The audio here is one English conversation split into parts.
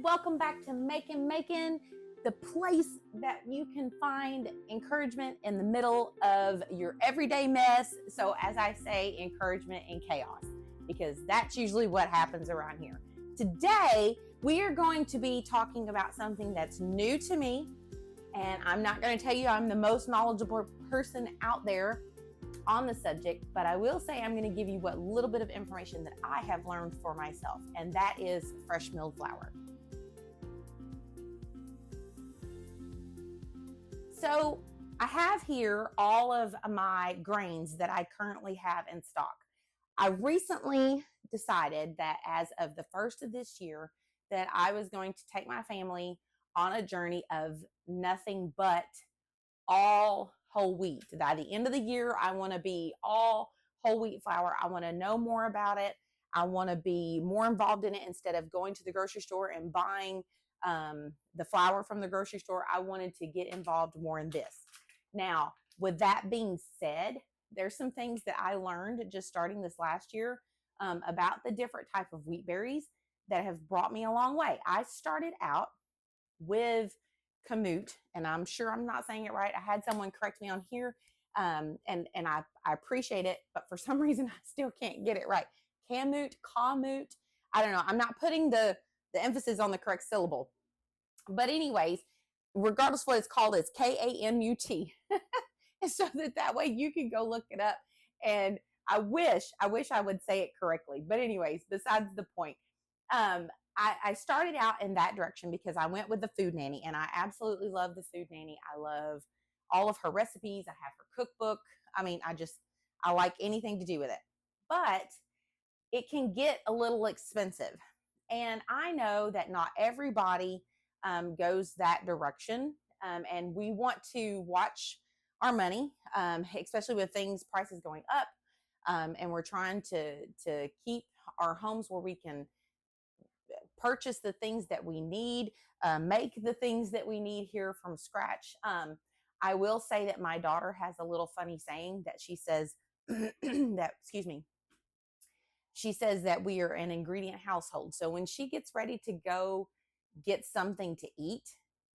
welcome back to Making, the place that you can find encouragement in the middle of your everyday mess. So as I say, encouragement in chaos, because that's usually what happens around here. Today, we are going to be talking about something that's new to me, and I'm not going to tell you I'm the most knowledgeable person out there on the subject, but I will say I'm going to give you what little bit of information that I have learned for myself, and that is fresh milled flour. So I have here all of my grains that I currently have in stock. I recently decided that as of the first of this year that I was going to take my family on a journey of nothing but all whole wheat. By the end of the year, I want to be all whole wheat flour. I want to know more about it. I want to be more involved in it instead of going to the grocery store and buying the flour from the grocery store. I wanted to get involved more in this. Now, with that being said, there's some things that I learned just starting this last year about the different type of wheat berries that have brought me a long way. I started out with Kamut, and I'm sure I'm not saying it right. I had someone correct me on here, and I appreciate it, but for some reason I still can't get it right. Kamut, I don't know. I'm not putting the emphasis on the correct syllable. But anyways, regardless of what it's called, it's Kamut. And so that way you can go look it up. And I wish I would say it correctly. But anyways, besides the point, I started out in that direction because I went with the Food Nanny, and I absolutely love the Food Nanny. I love all of her recipes. I have her cookbook. I mean, I like anything to do with it. But it can get a little expensive. And I know that not everybody goes that direction. And we want to watch our money, especially with prices going up. And we're trying to keep our homes where we can purchase the things that we need, make the things that we need here from scratch. I will say that my daughter has a little funny saying that she says she says that we are an ingredient household. So when she gets ready to go get something to eat,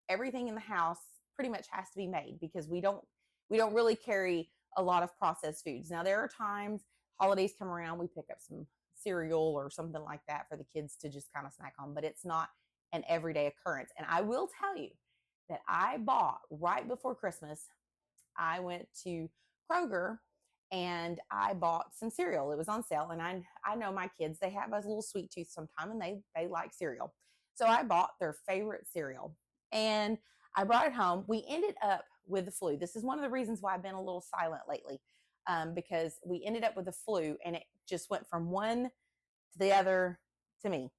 everything in the house pretty much has to be made, because we don't really carry a lot of processed foods. Now, there are times holidays come around, we pick up some cereal or something like that for the kids to just kind of snack on, but it's not an everyday occurrence. And I will tell you that I bought right before Christmas, I went to Kroger and I bought some cereal. It was on sale, and I know my kids, they have a little sweet tooth sometime, and they like cereal. So I bought their favorite cereal, and I brought it home. We ended up with the flu. This is one of the reasons why I've been a little silent lately, because we ended up with the flu, and it just went from one to the other to me.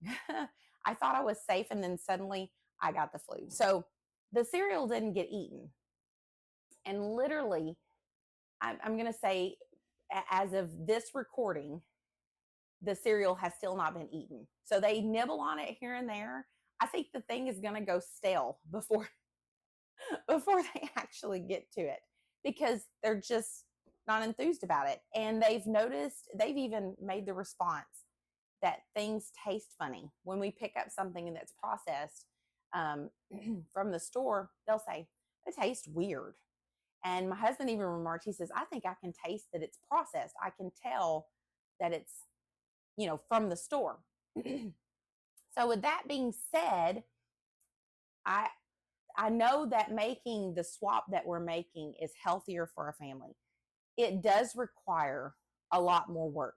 I thought I was safe, and then suddenly I got the flu. So the cereal didn't get eaten. And literally, I'm going to say, as of this recording, the cereal has still not been eaten. So they nibble on it here and there. I think the thing is going to go stale before they actually get to it, because they're just not enthused about it. And they've even made the response that things taste funny. When we pick up something that's processed from the store, they'll say, it tastes weird. And my husband even remarked, he says, I think I can taste that it's processed. I can tell that it's, from the store. So with that being said, I know that making the swap that we're making is healthier for a family. It does require a lot more work.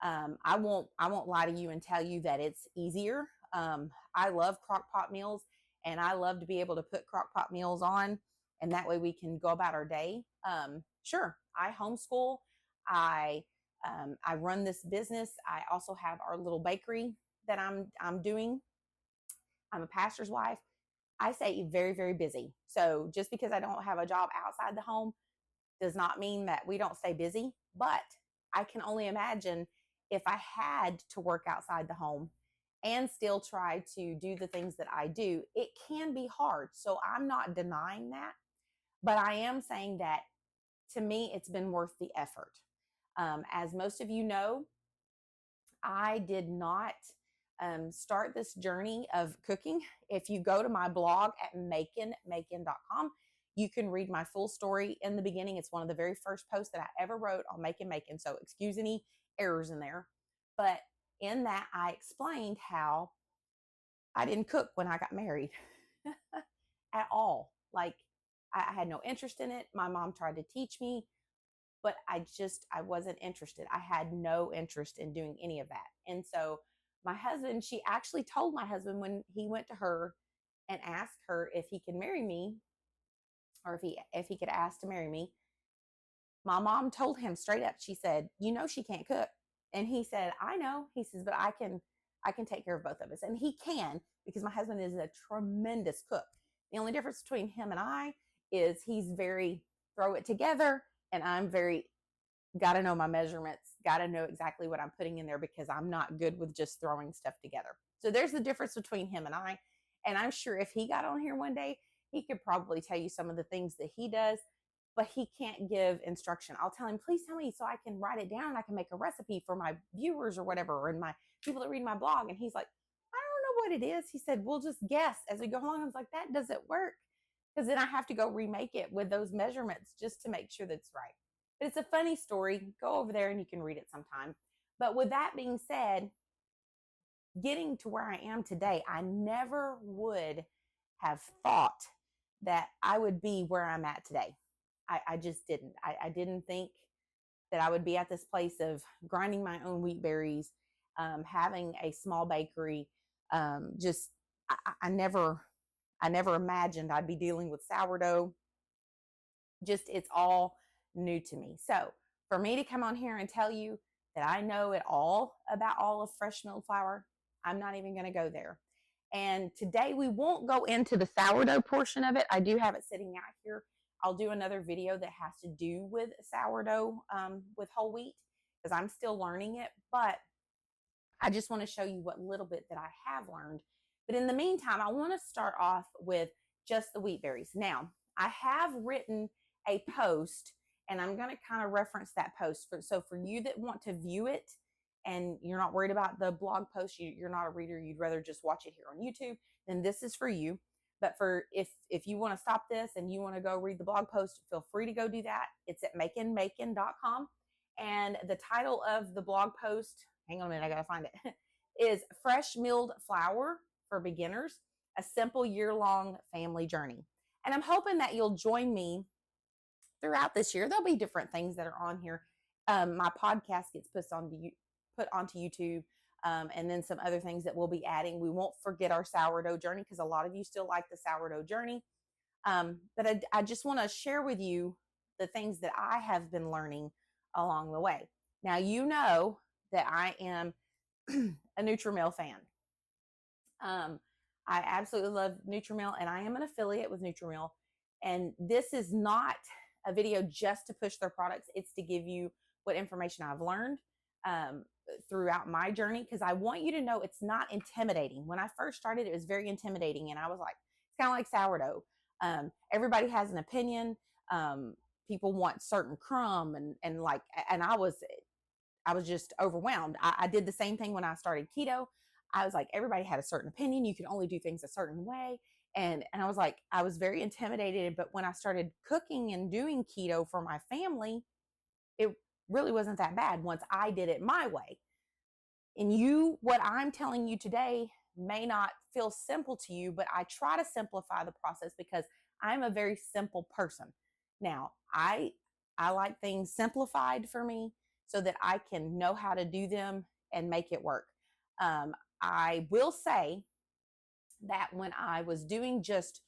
I won't lie to you and tell you that it's easier. I love crock pot meals, and I love to be able to put crock pot meals on, and that way we can go about our day. Sure, I homeschool. I run this business. I also have our little bakery that I'm doing. I'm a pastor's wife. I say very, very busy. So just because I don't have a job outside the home does not mean that we don't stay busy. But I can only imagine if I had to work outside the home and still try to do the things that I do, it can be hard. So I'm not denying that, but I am saying that to me, it's been worth the effort. As most of you know, I did not start this journey of cooking. If you go to my blog at makinmacon.com, you can read my full story in the beginning. It's one of the very first posts that I ever wrote on Macon. So excuse any errors in there. But in that, I explained how I didn't cook when I got married at all. Like, I had no interest in it. My mom tried to teach me, but I wasn't interested. I had no interest in doing any of that. And so my husband, she actually told my husband when he went to her and asked her if he could marry me, or if he could ask to marry me, my mom told him straight up, she said, you know, she can't cook. And he said, I know. He says, but I can take care of both of us. And he can, because my husband is a tremendous cook. The only difference between him and I is he's very throw it together, and I'm very got to know my measurements, got to know exactly what I'm putting in there, because I'm not good with just throwing stuff together. So there's the difference between him and I. And I'm sure if he got on here one day, he could probably tell you some of the things that he does, but he can't give instruction. I'll tell him, please tell me so I can write it down and I can make a recipe for my viewers or whatever, or in my people that read my blog. And he's like, I don't know what it is. He said, we'll just guess as we go along. I was like, that doesn't work, because then I have to go remake it with those measurements just to make sure that's right. But it's a funny story. Go over there and you can read it sometime. But with that being said, getting to where I am today, I never would have thought that I would be where I'm at today. I just didn't. I didn't think that I would be at this place of grinding my own wheat berries, having a small bakery. I never imagined I'd be dealing with sourdough. Just, it's all new to me. So for me to come on here and tell you that I know it all about all of fresh milled flour, I'm not even going to go there. And today we won't go into the sourdough portion of it. I do have it sitting out here. I'll do another video that has to do with sourdough with whole wheat, because I'm still learning it. But I just want to show you what little bit that I have learned. But in the meantime, I want to start off with just the wheat berries. Now, I have written a post, and I'm going to kind of reference that post. So for you that want to view it and you're not worried about the blog post, you're not a reader, you'd rather just watch it here on YouTube, then this is for you. But for if you want to stop this and you want to go read the blog post, feel free to go do that. It's at makinmacon.com. And the title of the blog post, hang on a minute, I got to find it, is Fresh Milled Flour for Beginners, a Simple Year-Long Family Journey. And I'm hoping that you'll join me throughout this year. There'll be different things that are on here. My podcast gets put onto YouTube. And then some other things that we'll be adding. We won't forget our sourdough journey, because a lot of you still like the sourdough journey. But I just want to share with you the things that I have been learning along the way. Now, you know that I am a Nutri-Mill fan. I absolutely love Nutri-Mill, and I am an affiliate with Nutri-Mill. And this is not a video just to push their products. It's to give you what information I've learned throughout my journey, because I want you to know it's not intimidating. When I first started, it was very intimidating, and I was like, it's kind of like sourdough. Everybody has an opinion. People want certain crumb, and I was just overwhelmed. I did the same thing when I started keto. I was like, everybody had a certain opinion. You could only do things a certain way. And I was like, I was very intimidated. But when I started cooking and doing keto for my family, it really wasn't that bad once I did it my way. And what I'm telling you today may not feel simple to you, but I try to simplify the process because I'm a very simple person. Now, I like things simplified for me so that I can know how to do them and make it work. I will say that when I was doing just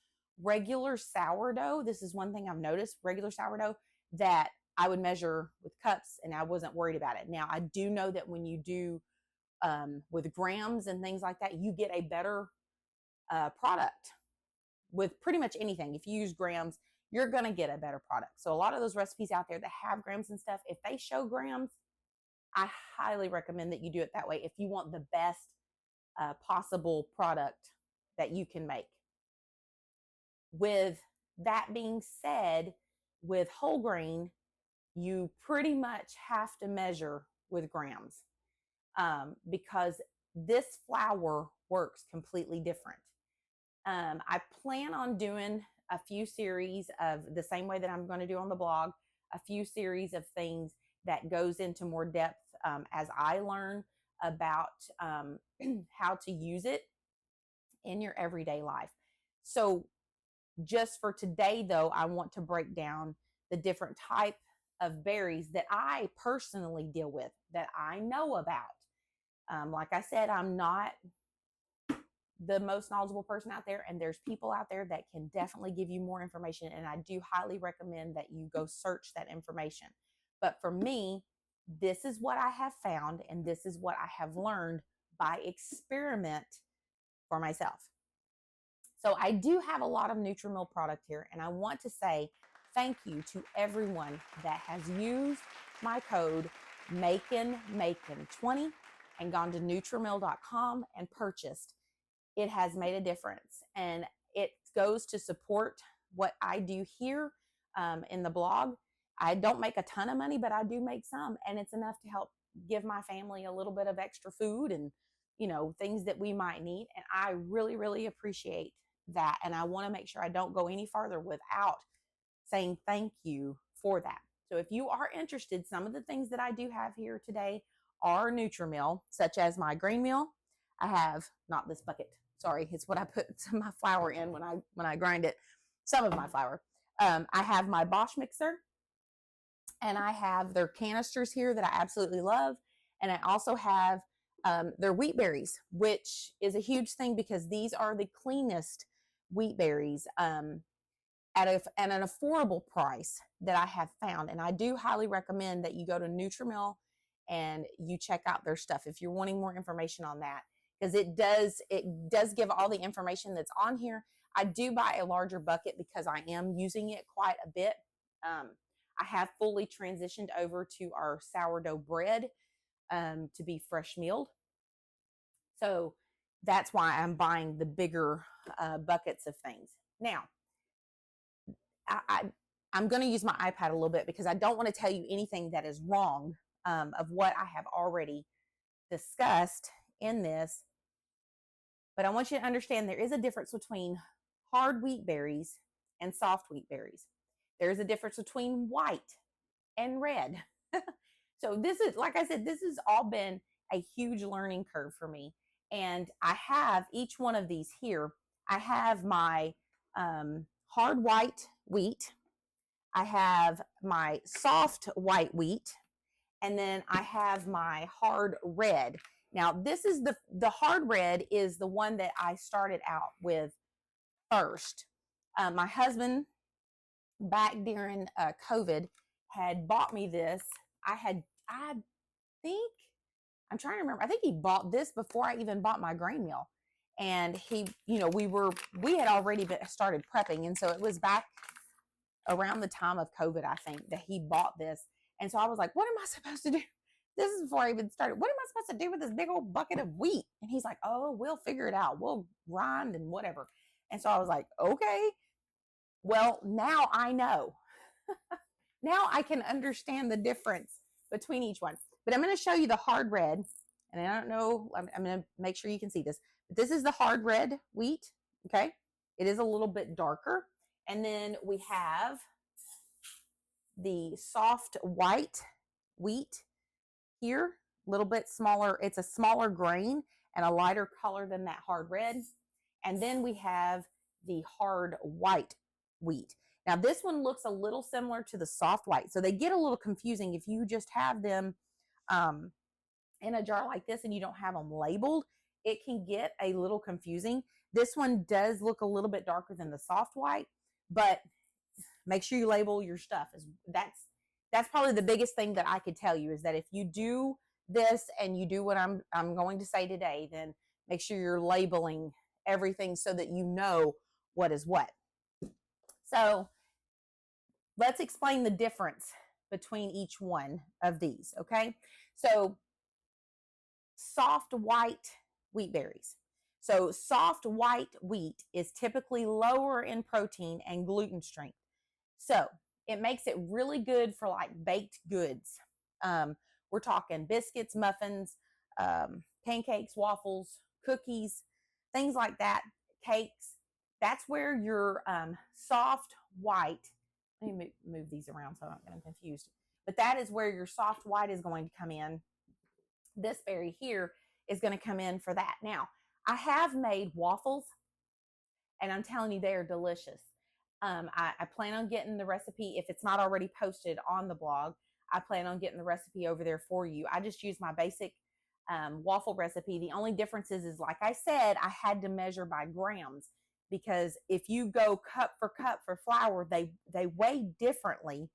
regular sourdough, this is one thing I've noticed, regular sourdough, that I would measure with cups and I wasn't worried about it. Now, I do know that when you do with grams and things like that, you get a better product with pretty much anything. If you use grams, you're going to get a better product. So a lot of those recipes out there that have grams and stuff, if they show grams, I highly recommend that you do it that way if you want the best possible product that you can make. With that being said, with whole grain, you pretty much have to measure with grams because this flour works completely different. I plan on doing a few series of the same way that I'm going to do on the blog, a few series of things that goes into more depth as I learn about how to use it in your everyday life. So just for today, though, I want to break down the different type of berries that I personally deal with, that I know about. Like I said, I'm not the most knowledgeable person out there, and there's people out there that can definitely give you more information, and I do highly recommend that you go search that information. But for me, this is what I have found, and this is what I have learned by experiment for myself. So I do have a lot of Nutrimil product here, and I want to say thank you to everyone that has used my code MAKINMAKIN20 and gone to Nutrimil.com and purchased. It has made a difference, and it goes to support what I do here in the blog. I don't make a ton of money, but I do make some, and it's enough to help give my family a little bit of extra food and, you know, things that we might need. And I really, really appreciate that. And I want to make sure I don't go any farther without saying thank you for that. So if you are interested, some of the things that I do have here today are Nutrimil, such as my green meal. I have, not this bucket, sorry, it's what I put some of my flour in when I grind it, some of my flour. I have my Bosch mixer, and I have their canisters here that I absolutely love. And I also have their wheat berries, which is a huge thing because these are the cleanest wheat berries at an affordable price that I have found. And I do highly recommend that you go to Nutrimil and you check out their stuff if you're wanting more information on that, because it does give all the information that's on here. I do buy a larger bucket because I am using it quite a bit. I have fully transitioned over to our sourdough bread to be fresh milled. So that's why I'm buying the bigger buckets of things. Now, I'm going to use my iPad a little bit because I don't want to tell you anything that is wrong of what I have already discussed in this. But I want you to understand there is a difference between hard wheat berries and soft wheat berries. There's a difference between white and red. So this is, like I said, this has all been a huge learning curve for me. And I have each one of these here. I have my hard white wheat. I have my soft white wheat. And then I have my hard red. Now, this is the hard red is the one that I started out with first. My husband, back during COVID, had bought me this. I think, I'm trying to remember, I think he bought this before I even bought my grain meal. And he, you know, we had already started prepping. And so it was back around the time of COVID, I think, that he bought this. And so I was like, what am I supposed to do? This is before I even started. What am I supposed to do with this big old bucket of wheat? And he's like, oh, we'll figure it out. We'll grind and whatever. And so I was like, okay, well, now I know. Now I can understand the difference between each one. But I'm going to show you the hard red. And I don't know, I'm going to make sure you can see this. But this is the hard red wheat, okay? It is a little bit darker. And then we have the soft white wheat here, a little bit smaller. It's a smaller grain and a lighter color than that hard red. And then we have the hard white wheat. Now this one looks a little similar to the soft white. So they get a little confusing if you just have them in a jar like this and you don't have them labeled. It can get a little confusing. This one does look a little bit darker than the soft white, but make sure you label your stuff. That's probably the biggest thing that I could tell you, is that if you do this and you do what I'm going to say today, then make sure you're labeling everything so that you know what is what. So let's explain the difference between each one of these, okay? So soft white wheat berries. So soft white wheat is typically lower in protein and gluten strength. So it makes it really good for like baked goods. We're talking biscuits, muffins, pancakes, waffles, cookies, things like that, cakes. That's where your soft white, let me move these around so I don't get confused. But that is where your soft white is going to come in. This berry here is going to come in for that. Now, I have made waffles, and I'm telling you, they are delicious. I plan on getting the recipe, if it's not already posted on the blog, I plan on getting the recipe over there for you. I just use my basic waffle recipe. The only difference is, like I said, I had to measure by grams, because if you go cup for flour, they weigh differently.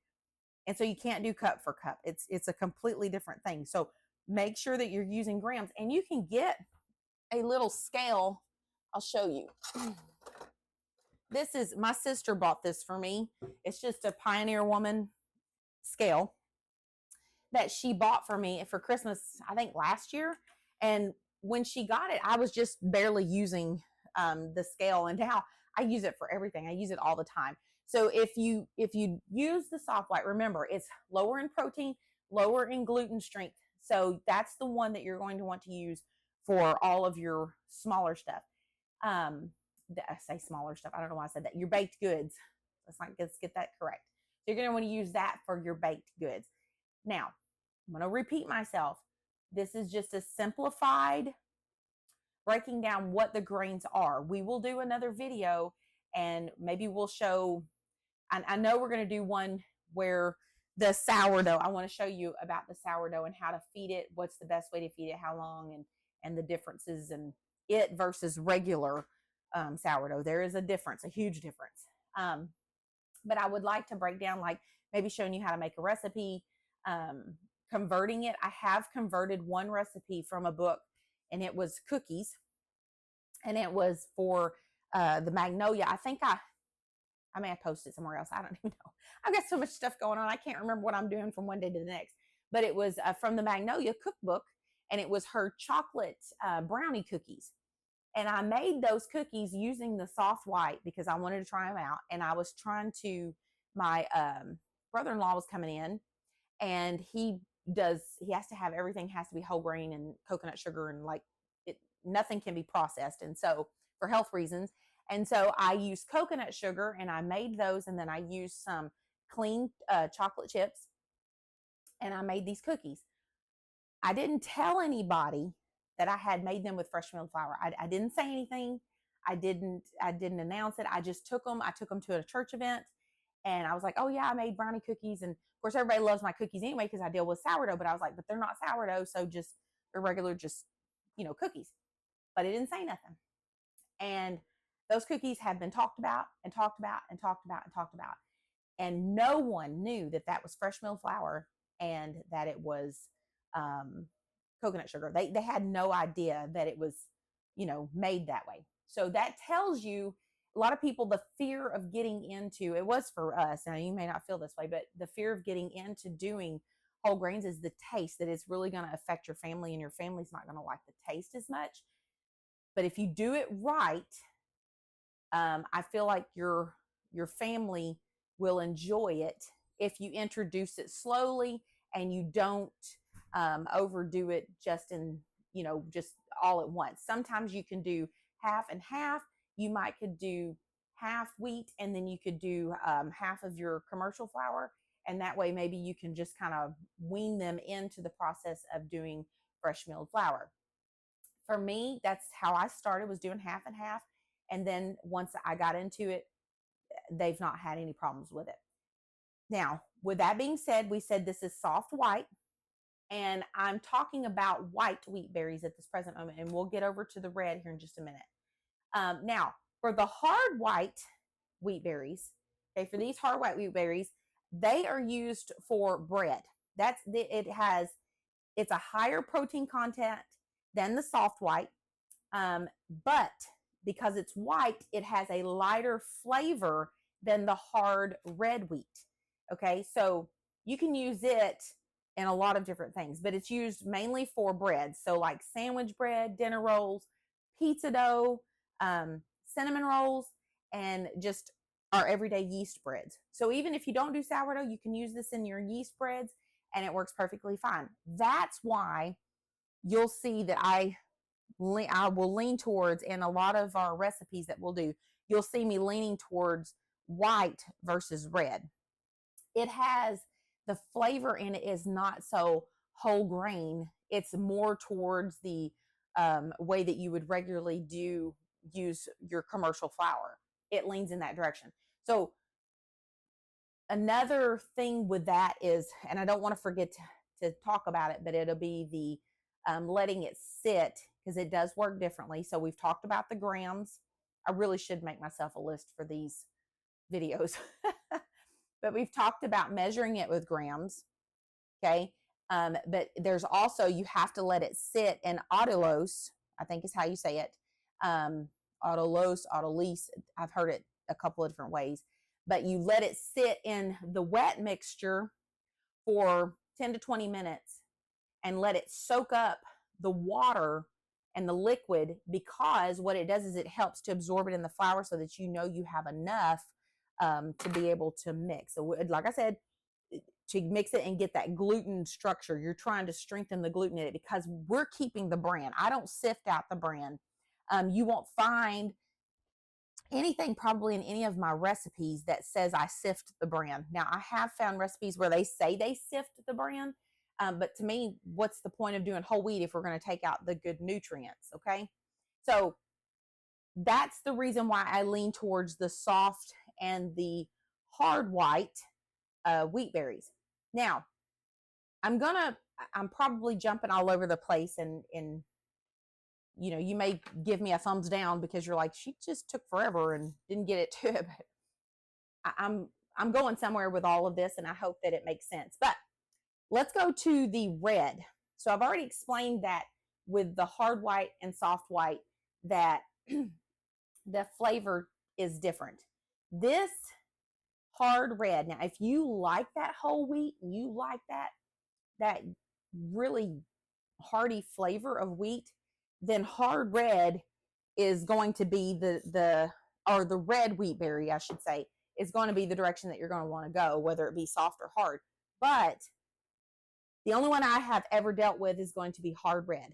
And so you can't do cup for cup. It's a completely different thing. So make sure that you're using grams, and you can get a little scale. I'll show you. This is, my sister bought this for me. It's just a Pioneer Woman scale that she bought for me for Christmas, I think last year. And when she got it, I was just barely using the scale, and now I use it for everything. I use it all the time. So if you use the soft white, remember it's lower in protein, lower in gluten strength. So that's the one that you're going to want to use for all of your smaller stuff. I say smaller stuff. I don't know why I said that. Your baked goods. Let's get that correct. So you're going to want to use that for your baked goods. Now, I'm going to repeat myself. This is just a simplified breaking down what the grains are. We will do another video, and maybe we'll show, I know we're going to do one where the sourdough, I want to show you about the sourdough and how to feed it, what's the best way to feed it, how long, and the differences, and it versus regular sourdough. There is a difference, a huge difference. But I would like to break down, like maybe showing you how to make a recipe, converting it. I have converted one recipe from a book, and it was cookies, and it was for the magnolia. I think I may have posted somewhere else. I don't even know. I've got so much stuff going on. I can't remember what I'm doing from one day to the next. But it was from the Magnolia cookbook, and it was her chocolate brownie cookies. And I made those cookies using the soft white because I wanted to try them out. And I was trying to, my brother-in-law was coming in, and he has to have, everything has to be whole grain and coconut sugar, and like nothing can be processed. And so for health reasons. And so I used coconut sugar, and I made those. And then I used some clean chocolate chips, and I made these cookies. I didn't tell anybody that I had made them with fresh milled flour. I didn't say anything. I didn't announce it. I just took them. I took them to a church event, and I was like, oh yeah, I made brownie cookies. And of course everybody loves my cookies anyway, because I deal with sourdough, but I was like, but they're not sourdough. So just irregular, just, cookies. But it didn't say nothing. And those cookies have been talked about and talked about and talked about and talked about. And no one knew that that was fresh milled flour and that it was coconut sugar. They had no idea that it was, made that way. So that tells you, a lot of people, the fear of getting into, it was for us, now you may not feel this way, but the fear of getting into doing whole grains is the taste, that it's really going to affect your family, and your family's not going to like the taste as much. But if you do it right, I feel like your family will enjoy it if you introduce it slowly and you don't overdo it just just all at once. Sometimes you can do half and half. You could do half wheat, and then you could do half of your commercial flour. And that way maybe you can just kind of wean them into the process of doing fresh milled flour. For me, that's how I started, was doing half and half. And then once I got into it, they've not had any problems with it. Now, with that being said, we said this is soft white, and I'm talking about white wheat berries at this present moment, and we'll get over to the red here in just a minute. Now, for the hard white wheat berries, okay, for these hard white wheat berries, they are used for bread. It's a higher protein content than the soft white, but because it's white, it has a lighter flavor than the hard red wheat. Okay, so you can use it in a lot of different things, but it's used mainly for bread. So like sandwich bread, dinner rolls, pizza dough, cinnamon rolls, and just our everyday yeast breads. So even if you don't do sourdough, you can use this in your yeast breads, and it works perfectly fine. That's why you'll see that I will lean towards, in a lot of our recipes that we'll do, you'll see me leaning towards white versus red. It has, the flavor in it is not so whole grain. It's more towards the way that you would regularly use your commercial flour. It leans in that direction. So another thing with that is, and I don't want to forget to talk about it, but it'll be the letting it sit, because it does work differently. So we've talked about the grams. I really should make myself a list for these videos. But we've talked about measuring it with grams. Okay. But there's also, you have to let it sit in autolose, I think is how you say it. Autolose. I've heard it a couple of different ways. But you let it sit in the wet mixture for 10 to 20 minutes and let it soak up the water and the liquid, because what it does is it helps to absorb it in the flour so that you know you have enough to be able to mix. So like I said, to mix it and get that gluten structure, you're trying to strengthen the gluten in it, because we're keeping the bran. I don't sift out the bran. You won't find anything probably in any of my recipes that says I sift the bran. Now, I have found recipes where they say they sift the bran, but to me, what's the point of doing whole wheat if we're going to take out the good nutrients? Okay. So that's the reason why I lean towards the soft and the hard white wheat berries. Now, I'm probably jumping all over the place, and you know, you may give me a thumbs down because you're like, she just took forever and didn't get it to it. But I'm going somewhere with all of this, and I hope that it makes sense. But let's go to the red. So I've already explained that with the hard white and soft white, that the flavor is different. This hard red, now if you like that whole wheat, you like that really hearty flavor of wheat, then hard red is going to be the red wheat berry, I should say, is going to be the direction that you're going to want to go, whether it be soft or hard. But the only one I have ever dealt with is going to be hard red.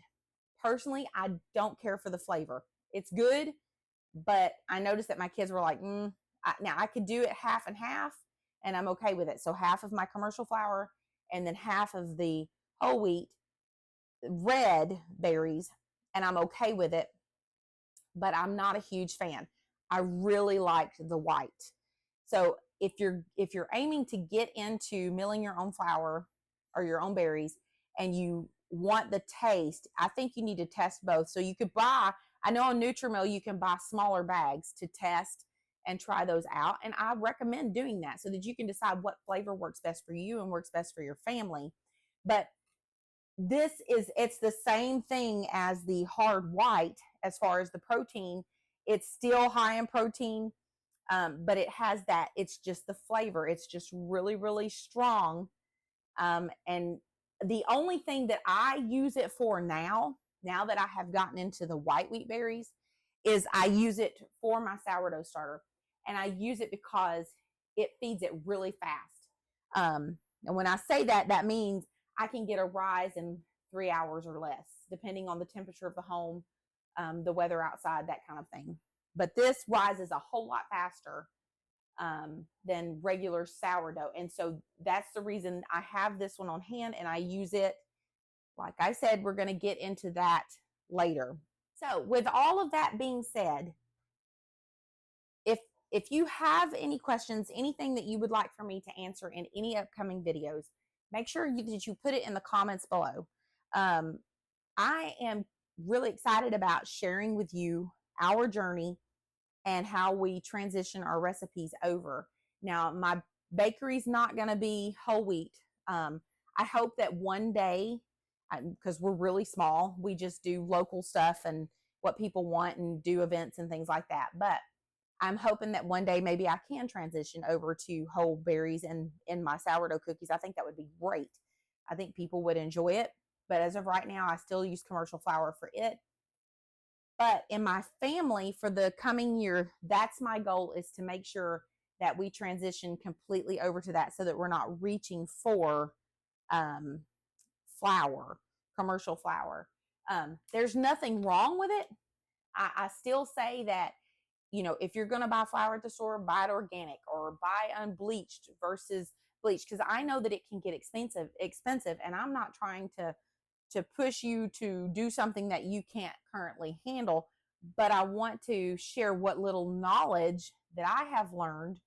Personally, I don't care for the flavor. It's good, but I noticed that my kids were like, now I could do it half and half, and I'm okay with it. So half of my commercial flour and then half of the whole wheat red berries, and I'm okay with it, but I'm not a huge fan. I really liked the white. So if you're aiming to get into milling your own flour or your own berries, and you want the taste, I think you need to test both. So you could buy, I know on Nutrimill you can buy smaller bags to test and try those out, and I recommend doing that so that you can decide what flavor works best for you and works best for your family. But it's the same thing as the hard white as far as the protein. It's still high in protein, but it has that, it's just the flavor. It's just really, really strong. And the only thing that I use it for now that I have gotten into the white wheat berries, is I use it for my sourdough starter. And I use it because it feeds it really fast. And when I say that, that means I can get a rise in 3 hours or less, depending on the temperature of the home, the weather outside, that kind of thing. But this rises a whole lot faster than regular sourdough. And so that's the reason I have this one on hand, and I use it. Like I said, we're going to get into that later. So with all of that being said, if you have any questions, anything that you would like for me to answer in any upcoming videos, make sure that you put it in the comments below. I am really excited about sharing with you our journey and how we transition our recipes over. Now, my bakery's not going to be whole wheat. I hope that one day, because we're really small, we just do local stuff and what people want and do events and things like that. But I'm hoping that one day maybe I can transition over to whole berries in my sourdough cookies. I think that would be great. I think people would enjoy it. But as of right now, I still use commercial flour for it. But in my family for the coming year, that's my goal, is to make sure that we transition completely over to that, so that we're not reaching for flour, commercial flour. There's nothing wrong with it. I still say that, if you're going to buy flour at the store, buy it organic or buy unbleached versus bleached, because I know that it can get expensive, and I'm not trying to push you to do something that you can't currently handle, but I want to share what little knowledge that I have learned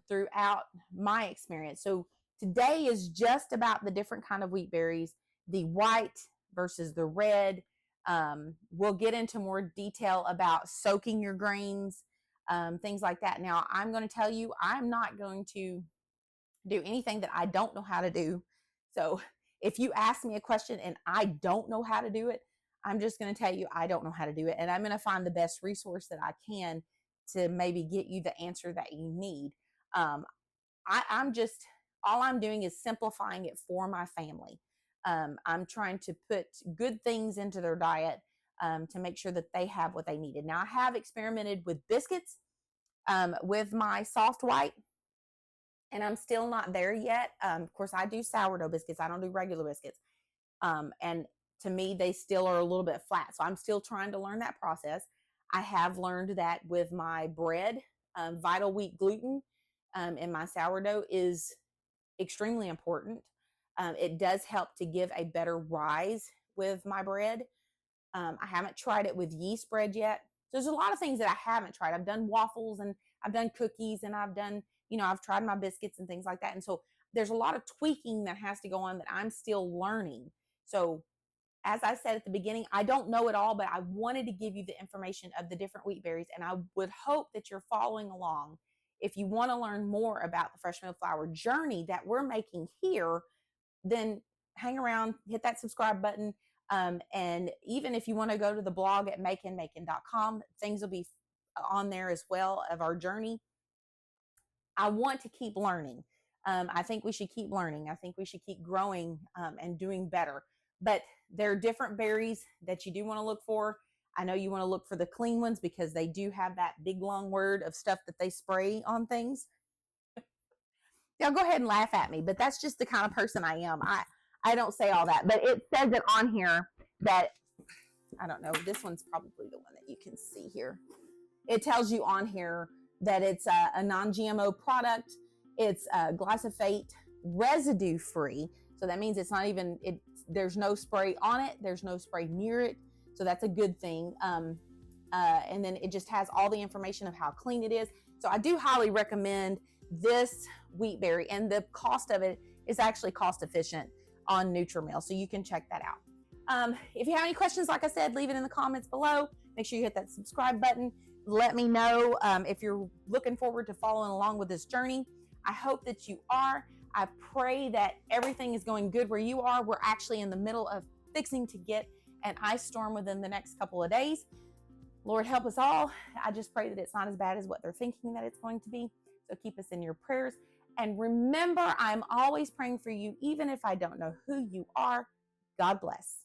throughout my experience. So today is just about the different kind of wheat berries, the white versus the red. We'll get into more detail about soaking your grains, things like that. Now, I'm going to tell you, I'm not going to do anything that I don't know how to do. So if you ask me a question and I don't know how to do it, I'm just going to tell you I don't know how to do it. And I'm going to find the best resource that I can to maybe get you the answer that you need. I'm just, all I'm doing is simplifying it for my family. I'm trying to put good things into their diet to make sure that they have what they needed. Now, I have experimented with biscuits with my soft white, and I'm still not there yet. Of course, I do sourdough biscuits. I don't do regular biscuits. And to me, they still are a little bit flat. So I'm still trying to learn that process. I have learned that with my bread, vital wheat gluten in my sourdough is extremely important. It does help to give a better rise with my bread. I haven't tried it with yeast bread yet. So there's a lot of things that I haven't tried. I've done waffles and I've done cookies and I've done, I've tried my biscuits and things like that. And so there's a lot of tweaking that has to go on that I'm still learning. So as I said at the beginning, I don't know it all, but I wanted to give you the information of the different wheat berries. And I would hope that you're following along. If you want to learn more about the fresh milled flour journey that we're making here, then hang around, hit that subscribe button. And even if you want to go to the blog at makeandmaking.com, things will be on there as well of our journey. I want to keep learning. I think we should keep learning. I think we should keep growing and doing better. But there are different berries that you do want to look for. I know you want to look for the clean ones because they do have that big long word of stuff that they spray on things. Now go ahead and laugh at me, but that's just the kind of person I am. I don't say all that, but it says it on here that, I don't know, this one's probably the one that you can see here. It tells you on here that it's a non-GMO product. It's glyphosate residue free. So that means it's not even, there's no spray on it. There's no spray near it. So that's a good thing. And then it just has all the information of how clean it is. So I do highly recommend this wheat berry, and the cost of it is actually cost efficient on Nutrimil. So you can check that out. If you have any questions, like I said, leave it in the comments below. Make sure you hit that subscribe button. Let me know if you're looking forward to following along with this journey. I hope that you are. I pray that everything is going good where you are. We're actually in the middle of fixing to get an ice storm within the next couple of days. Lord, help us all. I just pray that it's not as bad as what they're thinking that it's going to be. So keep us in your prayers. And remember, I'm always praying for you, even if I don't know who you are. God bless.